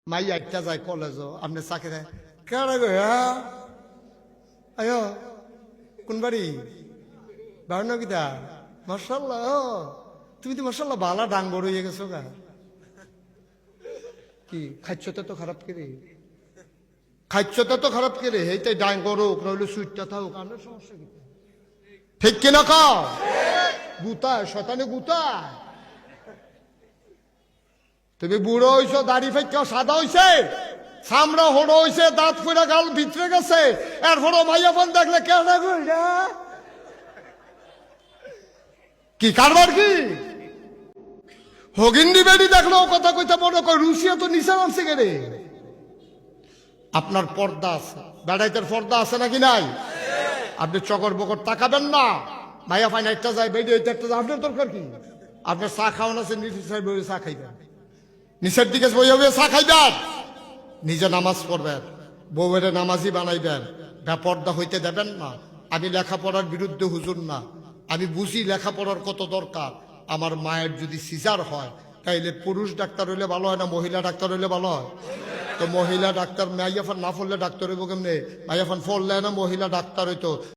মাই আটটা যায় কলেজও আপনি চাকরি দেয় কেড়ে গো আয় কোন বাড়ি বাড়ি কিতা মার্শাল্লাহ তুমি তো মার্শাল্লাহ বালা ডাঙ্গর হয়ে গেছো গা কি খাচ্ছতে তো খারাপ করে খাচ্ছতে তো খারাপ করে এইটাই ডাঙ্গর হোক নইলে সুইটটা থাকুক আপনার সমস্যা কি ঠিক কিনা কা গুতায় শতানে গুতায় তুমি বুড়ো হইছো দাড়ি ফেঁকা সাদা হইছে সামরা হড়ো হইছে দাঁত ফুড়া গাল ভিতরে গেছে এরপর মাইয়া ফোন দেখলে কেন কি কারবার কি হগিন্দি বেড়ি দেখলো কথা কইতে মনে কয় রুশিয়া তো নিচে নামছে গেলে আপনার পর্দা আছে বেড়াইতের পর্দা আছে নাকি নাই আপনি চকর বকর তাকাবেন না মাইয়া ফাইন একটা যায় বেড়ে একটা যায় আপনার দরকার কি আপনার চা খাওয়ান আছে নিচে চা খাইবেন নিচের দিকে বই হবে চা খাইবেন নিজে নামাজ পড়বেন বউয়ের নামাজি বানাইবেন বেপর্দা হইতে দেবেন না আমি লেখাপড়ার বিরুদ্ধে হুজুর না আমি বুঝি লেখাপড়ার কত দরকার আমার মায়ের যদি সিজার হয় তাইলে পুরুষ ডাক্তার হইলে ভালো হয় না মহিলা ডাক্তার হইলে ভালো হয় তো মহিলা ডাক্তার মাইয়াফান না পড়লে ডাক্তার হইব কেমনে মাইয়াফান পড়লে না মহিলা ডাক্তার হইতো